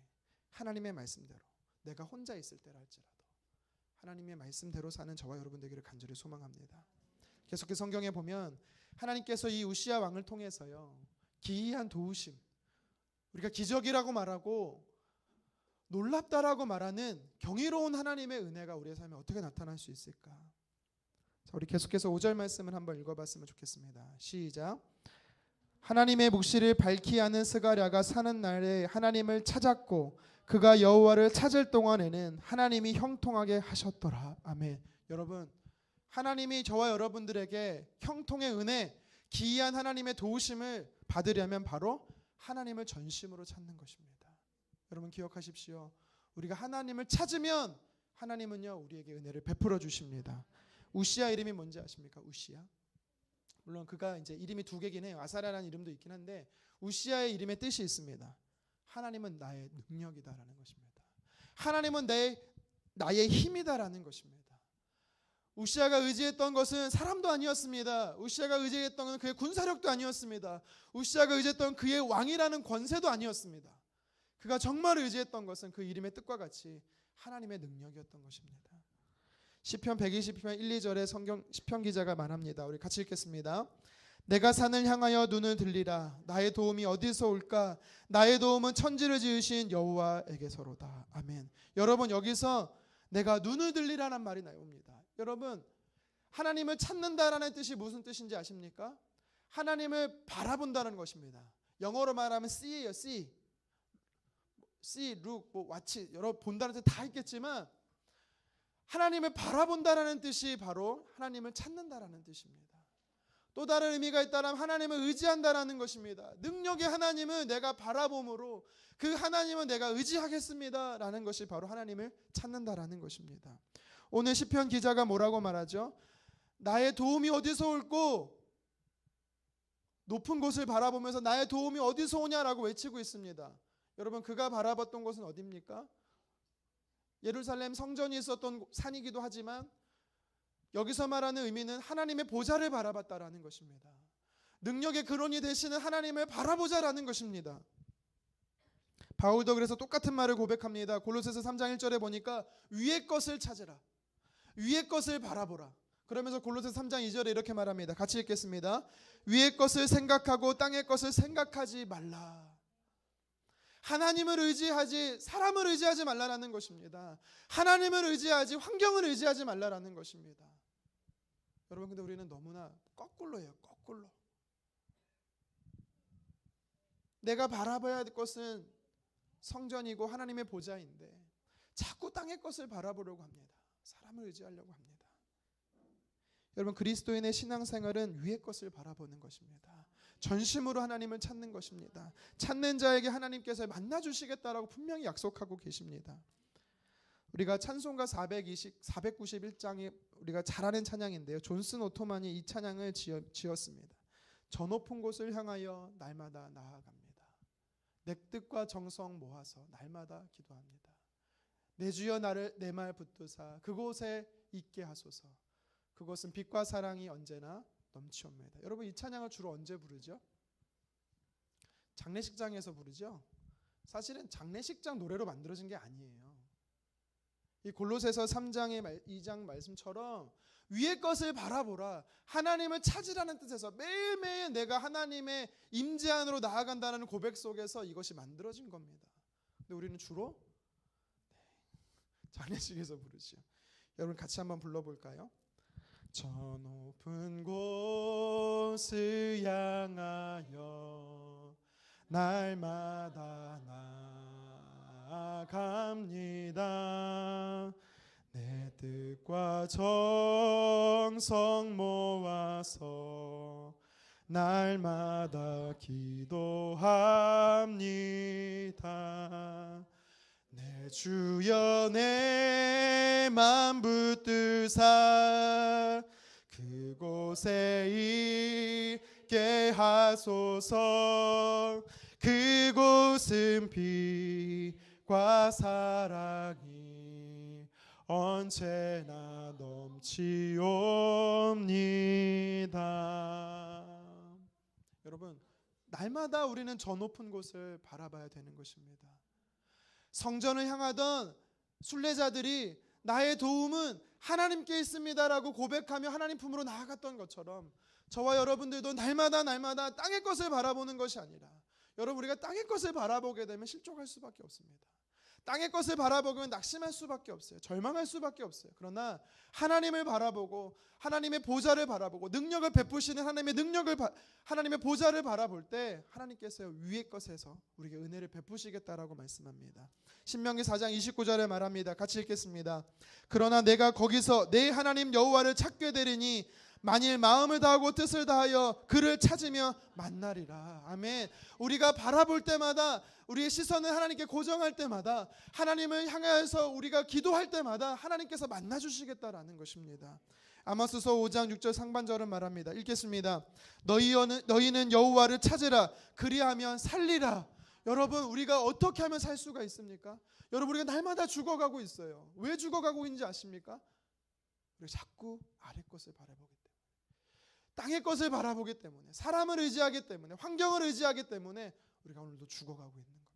하나님의 말씀대로 내가 혼자 있을 때라 할지라도 하나님의 말씀대로 사는 저와 여러분 되기를 간절히 소망합니다. 계속해서 성경에 보면 하나님께서 이 우시야 왕을 통해서요 기이한 도우심, 우리가 기적이라고 말하고 놀랍다라고 말하는 경이로운 하나님의 은혜가 우리의 삶에 어떻게 나타날 수 있을까? 자, 우리 계속해서 5절 말씀을 한번 읽어봤으면 좋겠습니다. 시작. 하나님의 묵시를 밝히 아는 스가랴가 사는 날에 하나님을 찾았고 그가 여호와를 찾을 동안에는 하나님이 형통하게 하셨더라. 아멘. 여러분 하나님이 저와 여러분들에게 형통의 은혜, 기이한 하나님의 도우심을 받으려면 바로 하나님을 전심으로 찾는 것입니다. 여러분 기억하십시오. 우리가 하나님을 찾으면 하나님은요 우리에게 은혜를 베풀어 주십니다. 우시야 이름이 뭔지 아십니까? 우시야. 물론 그가 이제 이름이 두 개긴 해요. 아사랴라는 이름도 있긴 한데 우시야의 이름의 뜻이 있습니다. 하나님은 나의 능력이다라는 것입니다. 하나님은 나의 힘이다라는 것입니다. 우시야가 의지했던 것은 사람도 아니었습니다. 우시야가 의지했던 것은 그의 군사력도 아니었습니다. 우시야가 의지했던 그의 왕이라는 권세도 아니었습니다. 그가 정말 의지했던 것은 그 이름의 뜻과 같이 하나님의 능력이었던 것입니다. 시편 120편 1, 2절에 성경 시편 기자가 말합니다. 우리 같이 읽겠습니다. 내가 산을 향하여 눈을 들리라. 나의 도움이 어디서 올까? 나의 도움은 천지를 지으신 여호와에게서로다. 아멘. 여러분 여기서 내가 눈을 들리라는 말이 나옵니다. 여러분 하나님을 찾는다라는 뜻이 무슨 뜻인지 아십니까? 하나님을 바라본다는 것입니다. 영어로 말하면 see예요. see, look, watch 여러분 본다는 뜻 다 있겠지만 하나님을 바라본다라는 뜻이 바로 하나님을 찾는다라는 뜻입니다. 또 다른 의미가 있다면 하나님을 의지한다라는 것입니다. 능력의 하나님을 내가 바라봄으로 그 하나님은 내가 의지하겠습니다라는 것이 바로 하나님을 찾는다라는 것입니다. 오늘 시편 기자가 뭐라고 말하죠? 나의 도움이 어디서 올고 높은 곳을 바라보면서 나의 도움이 어디서 오냐라고 외치고 있습니다. 여러분, 그가 바라봤던 곳은 어디입니까? 예루살렘 성전이 있었던 산이기도 하지만 여기서 말하는 의미는 하나님의 보좌를 바라봤다라는 것입니다. 능력의 근원이 되시는 하나님을 바라보자라는 것입니다. 바울도 그래서 똑같은 말을 고백합니다. 골로새서 3장 1절에 보니까 위의 것을 찾으라, 위의 것을 바라보라. 그러면서 골로새서 3장 2절에 이렇게 말합니다. 같이 읽겠습니다. 위의 것을 생각하고 땅의 것을 생각하지 말라. 하나님을 의지하지 사람을 의지하지 말라라는 것입니다. 하나님을 의지하지 환경을 의지하지 말라라는 것입니다. 여러분, 근데 우리는 너무나 거꾸로예요. 거꾸로. 내가 바라봐야 할 것은 성전이고 하나님의 보좌인데 자꾸 땅의 것을 바라보려고 합니다. 사람을 의지하려고 합니다. 여러분, 그리스도인의 신앙생활은 위의 것을 바라보는 것입니다. 전심으로 하나님을 찾는 것입니다. 찾는 자에게 하나님께서 만나주시겠다라고 분명히 약속하고 계십니다. 우리가 찬송가 491장이 우리가 잘 아는 찬양인데요. 존슨 오토만이 이 찬양을 지었습니다. 저 높은 곳을 향하여 날마다 나아갑니다. 내 뜻과 정성 모아서 날마다 기도합니다. 내 주여 나를 내 말 붙드사 그곳에 있게 하소서. 그것은 빛과 사랑이 언제나 넘치옵니다. 여러분, 이 찬양을 주로 언제 부르죠? 장례식장에서 부르죠. 사실은 장례식장 노래로 만들어진 게 아니에요. 이 골로새서 3장의 2장 말씀처럼 위의 것을 바라보라, 하나님을 찾으라는 뜻에서 매일매일 내가 하나님의 임재 안으로 나아간다는 고백 속에서 이것이 만들어진 겁니다. 근데 우리는 주로 장례식에서 부르죠. 여러분, 같이 한번 불러볼까요? 저 높은 곳을 향하여 날마다 나아갑니다. 내 뜻과 정성 모아서 날마다 기도합니다. 내 주여 내 맘 붙드사 그곳에 있게 하소서. 그곳은 빛과 사랑이 언제나 넘치옵니다. 여러분, 날마다 우리는 저 높은 곳을 바라봐야 되는 것입니다. 성전을 향하던 순례자들이 나의 도움은 하나님께 있습니다라고 고백하며 하나님 품으로 나아갔던 것처럼 저와 여러분들도 날마다 땅의 것을 바라보는 것이 아니라, 여러분, 우리가 땅의 것을 바라보게 되면 실족할 수밖에 없습니다. 땅의 것을 바라보면 낙심할 수밖에 없어요. 절망할 수밖에 없어요. 그러나 하나님을 바라보고 하나님의 보좌를 바라보고 능력을 베푸시는 하나님의 보좌를 바라볼 때 하나님께서 위의 것에서 우리에게 은혜를 베푸시겠다라고 말씀합니다. 신명기 4장 29절에 말합니다. 같이 읽겠습니다. 그러나 내가 거기서 내 하나님 여호와를 찾게 되리니 만일 마음을 다하고 뜻을 다하여 그를 찾으며 만나리라. 아멘. 우리가 바라볼 때마다, 우리의 시선을 하나님께 고정할 때마다, 하나님을 향해서 우리가 기도할 때마다 하나님께서 만나주시겠다라는 것입니다. 아모스서 5장 6절 상반절은 말합니다. 읽겠습니다. 너희는 여호와를 찾으라. 그리하면 살리라. 여러분, 우리가 어떻게 하면 살 수가 있습니까? 여러분, 우리가 날마다 죽어가고 있어요. 왜 죽어가고 있는지 아십니까? 우리가 자꾸 아래 것을 바라보기 때문에, 땅의 것을 바라보기 때문에, 사람을 의지하기 때문에, 환경을 의지하기 때문에 우리가 오늘도 죽어가고 있는 겁니다.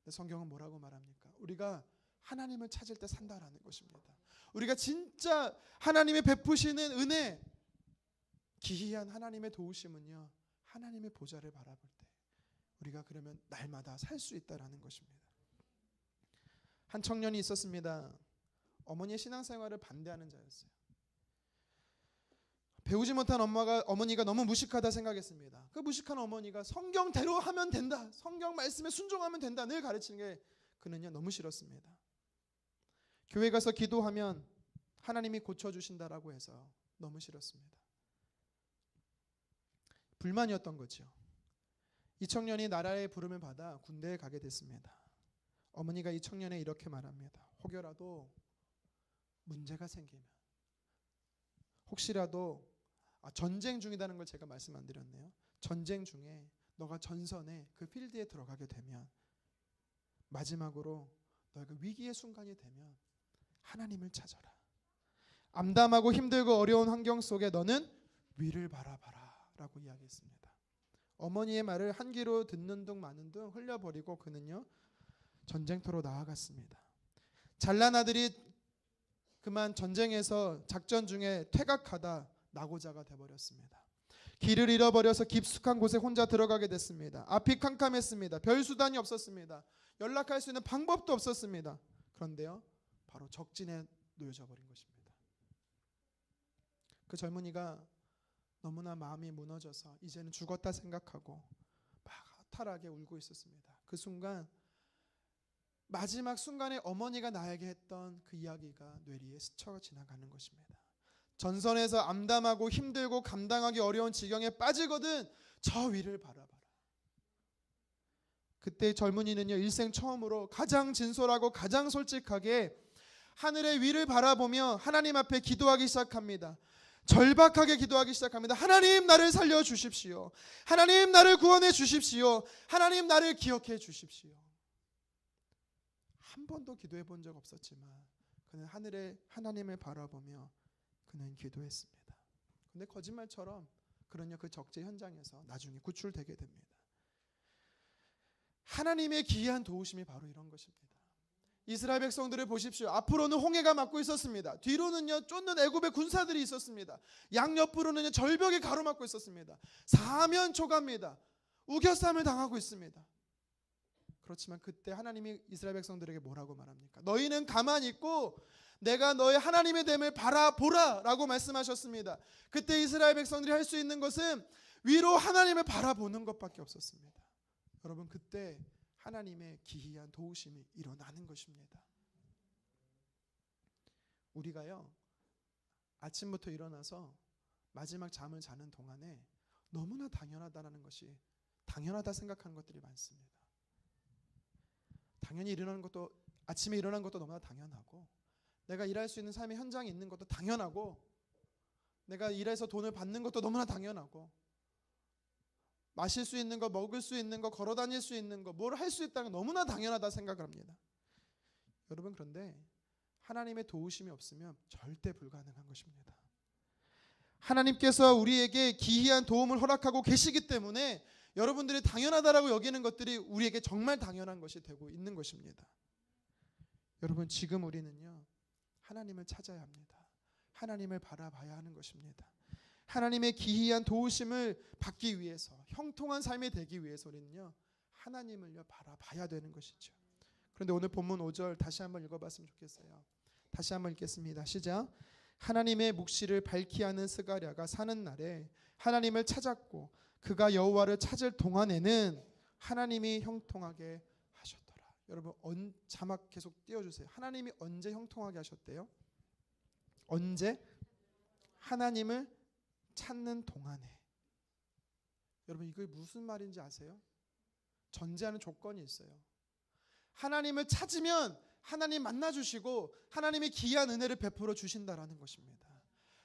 근데 성경은 뭐라고 말합니까? 우리가 하나님을 찾을 때 산다라는 것입니다. 우리가 진짜 하나님의 베푸시는 은혜, 기이한 하나님의 도우심은요, 하나님의 보좌를 바라볼 때 우리가 그러면 날마다 살 수 있다라는 것입니다. 한 청년이 있었습니다. 어머니의 신앙생활을 반대하는 자였어요. 배우지 못한 어머니가 너무 무식하다 생각했습니다. 그 무식한 어머니가 성경대로 하면 된다, 성경 말씀에 순종하면 된다 늘 가르치는 게 그는요 너무 싫었습니다. 교회 가서 기도하면 하나님이 고쳐주신다라고 해서 너무 싫었습니다. 불만이었던 거죠. 이 청년이 나라의 부름을 받아 군대에 가게 됐습니다. 어머니가 이 청년에 이렇게 말합니다. 혹여라도 문제가 생기면, 혹시라도 전쟁 중이라는 걸 제가 말씀 안 드렸네요. 전쟁 중에 너가 전선에 그 필드에 들어가게 되면 마지막으로 너희가 위기의 순간이 되면 하나님을 찾아라. 암담하고 힘들고 어려운 환경 속에 너는 위를 바라봐라 라고 이야기했습니다. 어머니의 말을 한 귀로 듣는 둥 마는 둥 흘려버리고 그는요 전쟁터로 나아갔습니다. 잘난 아들이 그만 전쟁에서 작전 중에 퇴각하다 낙오자가 되어버렸습니다. 길을 잃어버려서 깊숙한 곳에 혼자 들어가게 됐습니다. 앞이 캄캄했습니다. 별 수단이 없었습니다. 연락할 수 있는 방법도 없었습니다. 그런데요 바로 적진에 놓여져 버린 것입니다. 그 젊은이가 너무나 마음이 무너져서 이제는 죽었다 생각하고 막 허탈하게 울고 있었습니다. 그 순간 마지막 순간에 어머니가 나에게 했던 그 이야기가 뇌리에 스쳐 지나가는 것입니다. 전선에서 암담하고 힘들고 감당하기 어려운 지경에 빠지거든 저 위를 바라봐라. 그때 젊은이는요 일생 처음으로 가장 진솔하고 가장 솔직하게 하늘의 위를 바라보며 하나님 앞에 기도하기 시작합니다. 절박하게 기도하기 시작합니다. 하나님 나를 살려주십시오. 하나님 나를 구원해 주십시오. 하나님 나를 기억해 주십시오. 한 번도 기도해 본 적 없었지만 그는 하늘의 하나님을 바라보며 그는 기도했습니다. 그런데 거짓말처럼 그는요 그 적재 현장에서 나중에 구출되게 됩니다. 하나님의 기이한 도우심이 바로 이런 것입니다. 이스라엘 백성들을 보십시오. 앞으로는 홍해가 막고 있었습니다. 뒤로는요 쫓는 애굽의 군사들이 있었습니다. 양옆으로는요 절벽이 가로막고 있었습니다. 사면초가입니다. 우겨쌈을 당하고 있습니다. 그렇지만 그때 하나님이 이스라엘 백성들에게 뭐라고 말합니까? 너희는 가만히 있고 내가 너의 하나님의 됨을 바라보라 라고 말씀하셨습니다. 그때 이스라엘 백성들이 할 수 있는 것은 위로 하나님을 바라보는 것밖에 없었습니다. 여러분 그때 하나님의 기이한 도우심이 일어나는 것입니다. 우리가요 아침부터 일어나서 마지막 잠을 자는 동안에 너무나 당연하다라는 것이 당연하다 생각하는 것들이 많습니다. 당연히 일어나는 것도 아침에 일어나는 것도 너무나 당연하고 내가 일할 수 있는 삶의 현장에 있는 것도 당연하고 내가 일해서 돈을 받는 것도 너무나 당연하고 마실 수 있는 거, 먹을 수 있는 거, 걸어 다닐 수 있는 거, 뭘 할 수 있다는 거 너무나 당연하다 생각을 합니다. 여러분 그런데 하나님의 도우심이 없으면 절대 불가능한 것입니다. 하나님께서 우리에게 기이한 도움을 허락하고 계시기 때문에 여러분들이 당연하다라고 여기는 것들이 우리에게 정말 당연한 것이 되고 있는 것입니다. 여러분 지금 우리는요 하나님을 찾아야 합니다. 하나님을 바라봐야 하는 것입니다. 하나님의 기이한 도우심을 받기 위해서 형통한 삶이 되기 위해서 우리는요 하나님을요 바라봐야 되는 것이죠. 그런데 오늘 본문 5절 다시 한번 읽어봤으면 좋겠어요. 다시 한번 읽겠습니다. 시작. 하나님의 묵시를 밝히 하는 스가랴가 사는 날에 하나님을 찾았고 그가 여호와를 찾을 동안에는 하나님이 형통하게 하셨더라. 여러분 자막 계속 띄워주세요. 하나님이 언제 형통하게 하셨대요? 언제? 하나님을 찾는 동안에. 여러분 이게 무슨 말인지 아세요? 전제하는 조건이 있어요. 하나님을 찾으면 하나님 만나주시고 하나님의 기이한 은혜를 베풀어 주신다라는 것입니다.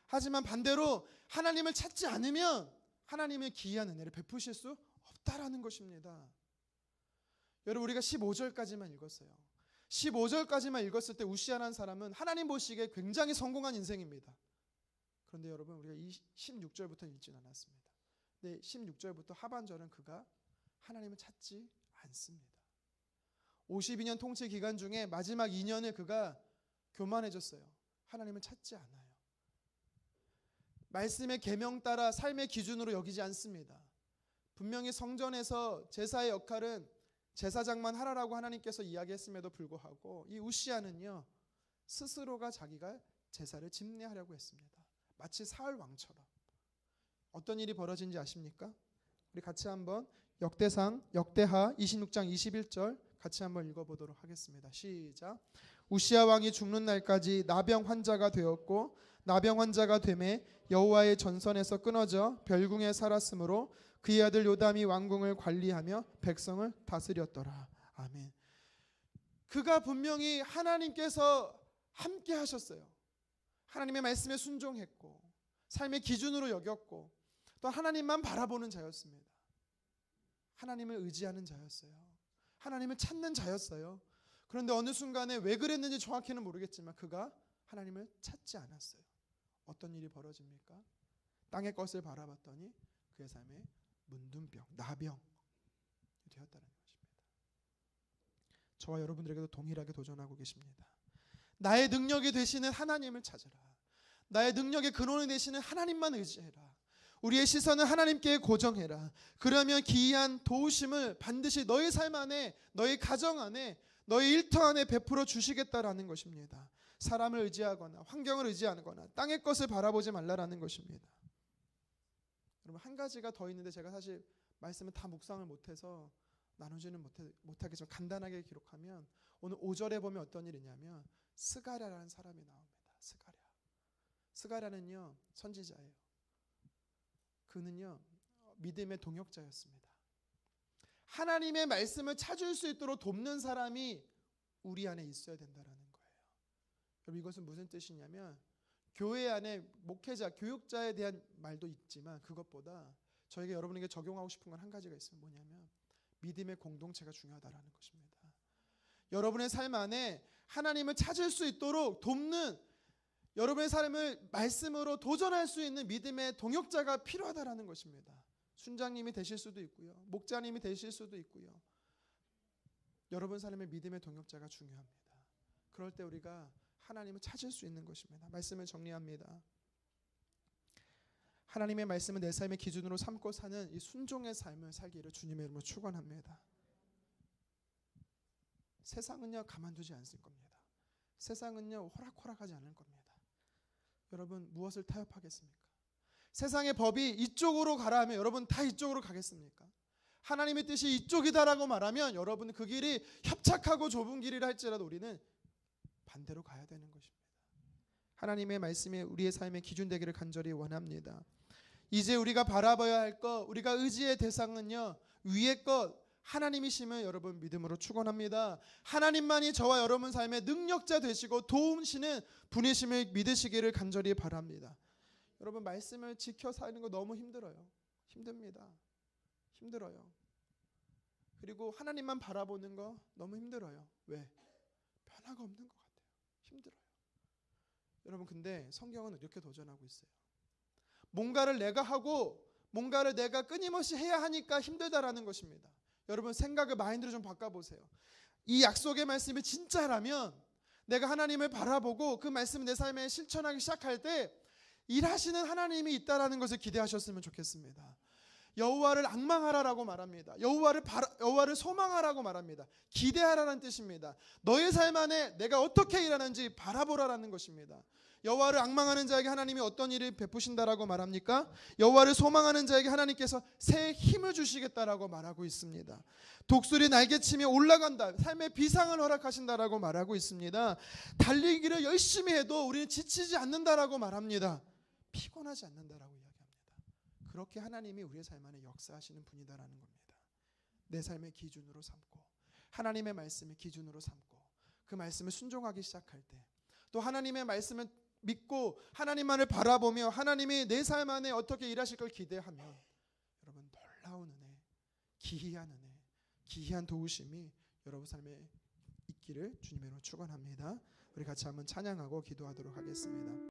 하지만 반대로 하나님을 찾지 않으면 하나님의 기이한 은혜를 베푸실 수 없다라는 것입니다. 여러분 우리가 15절까지만 읽었어요. 15절까지만 읽었을 때 우시아라는 사람은 하나님 보시기에 굉장히 성공한 인생입니다. 그런데 여러분 우리가 이 16절부터 읽지는 않았습니다. 근데 16절부터 하반절은 그가 하나님을 찾지 않습니다. 52년 통치 기간 중에 마지막 2년을 그가 교만해졌어요. 하나님을 찾지 않아요. 말씀의 계명 따라 삶의 기준으로 여기지 않습니다. 분명히 성전에서 제사의 역할은 제사장만 하라라고 하나님께서 이야기했음에도 불구하고 이 우시아는요 스스로가 자기가 제사를 집례하려고 했습니다. 마치 사울 왕처럼. 어떤 일이 벌어진지 아십니까? 우리 같이 한번 역대하 26장 21절 같이 한번 읽어보도록 하겠습니다. 시작. 우시아 왕이 죽는 날까지 나병 환자가 되었고 나병 환자가 되매 여호와의 전선에서 끊어져 별궁에 살았으므로 그의 아들 요담이 왕궁을 관리하며 백성을 다스렸더라. 아멘. 그가 분명히 하나님께서 함께 하셨어요. 하나님의 말씀에 순종했고 삶의 기준으로 여겼고 또 하나님만 바라보는 자였습니다. 하나님을 의지하는 자였어요. 하나님을 찾는 자였어요. 그런데 어느 순간에 왜 그랬는지 정확히는 모르겠지만 그가 하나님을 찾지 않았어요. 어떤 일이 벌어집니까? 땅의 것을 바라봤더니 그의 삶에 문둥병, 나병이 되었다는 것입니다. 저와 여러분들에게도 동일하게 도전하고 계십니다. 나의 능력이 되시는 하나님을 찾으라. 나의 능력의 근원이 되시는 하나님만 의지해라. 우리의 시선을 하나님께 고정해라. 그러면 기이한 도우심을 반드시 너의 삶 안에, 너의 가정 안에, 너의 일터 안에 베풀어 주시겠다라는 것입니다. 사람을 의지하거나 환경을 의지하거나 땅의 것을 바라보지 말라라는 것입니다. 여러분, 한 가지가 더 있는데 제가 사실 말씀을 다 묵상을 못해서 나누지는 못하겠지만 간단하게 기록하면 오늘 5절에 보면 어떤 일이냐면 스가랴라는 사람이 나옵니다. 스가랴는요 선지자예요. 그는요 믿음의 동역자였습니다. 하나님의 말씀을 찾을 수 있도록 돕는 사람이 우리 안에 있어야 된다라는 거예요. 여러분, 이것은 무슨 뜻이냐면 교회 안에 목회자, 교육자에 대한 말도 있지만 그것보다 저에게 여러분에게 적용하고 싶은 건 한 가지가 있으면 뭐냐면 믿음의 공동체가 중요하다라는 것입니다. 여러분의 삶 안에 하나님을 찾을 수 있도록 돕는, 여러분의 삶을 말씀으로 도전할 수 있는 믿음의 동역자가 필요하다라는 것입니다. 순장님이 되실 수도 있고요. 목자님이 되실 수도 있고요. 여러분 삶의 믿음의 동역자가 중요합니다. 그럴 때 우리가 하나님을 찾을 수 있는 것입니다. 말씀을 정리합니다. 하나님의 말씀은 내 삶의 기준으로 삼고 사는 이 순종의 삶을 살기를 주님의 이름으로 축원합니다. 세상은요 가만두지 않을 겁니다. 세상은요 호락호락하지 않을 겁니다. 여러분, 무엇을 타협하겠습니까? 세상의 법이 이쪽으로 가라 하면 여러분 다 이쪽으로 가겠습니까? 하나님의 뜻이 이쪽이다라고 말하면 여러분 그 길이 협착하고 좁은 길이라 할지라도 우리는 반대로 가야 되는 것입니다. 하나님의 말씀이 우리의 삶의 기준 되기를 간절히 원합니다. 이제 우리가 바라봐야 할 것, 우리가 의지의 대상은요 위의 것 하나님이심을 여러분 믿음으로 축원합니다. 하나님만이 저와 여러분 삶의 능력자 되시고 도우시는 분이심을 믿으시기를 간절히 바랍니다. 여러분, 말씀을 지켜 사는 거 너무 힘들어요. 힘들어요. 그리고 하나님만 바라보는 거 너무 힘들어요. 왜? 변화가 없는 것 같아요. 힘들어요. 여러분, 근데 성경은 이렇게 도전하고 있어요. 뭔가를 내가 하고 뭔가를 내가 끊임없이 해야 하니까 힘들다라는 것입니다. 여러분, 생각을 마인드를 좀 바꿔보세요. 이 약속의 말씀이 진짜라면 내가 하나님을 바라보고 그 말씀을 내 삶에 실천하기 시작할 때 일하시는 하나님이 있다라는 것을 기대하셨으면 좋겠습니다. 여호와를 앙망하라라고 말합니다. 여호와를 소망하라고 말합니다. 기대하라는 뜻입니다. 너의 삶 안에 내가 어떻게 일하는지 바라보라라는 것입니다. 여호와를 앙망하는 자에게 하나님이 어떤 일을 베푸신다라고 말합니까? 여호와를 소망하는 자에게 하나님께서 새 힘을 주시겠다라고 말하고 있습니다. 독수리 날개치며 올라간다. 삶의 비상을 허락하신다라고 말하고 있습니다. 달리기를 열심히 해도 우리는 지치지 않는다라고 말합니다. 피곤하지 않는다라고 이야기합니다. 그렇게 하나님이 우리의 삶 안에 역사하시는 분이다라는 겁니다. 내 삶의 기준으로 삼고 하나님의 말씀을 기준으로 삼고 그 말씀을 순종하기 시작할 때, 또 하나님의 말씀을 믿고 하나님만을 바라보며 하나님이 내 삶 안에 어떻게 일하실 걸 기대하면 여러분, 놀라운 은혜, 기이한 도우심이 여러분 삶에 있기를 주님으로 축원합니다. 우리 같이 한번 찬양하고 기도하도록 하겠습니다.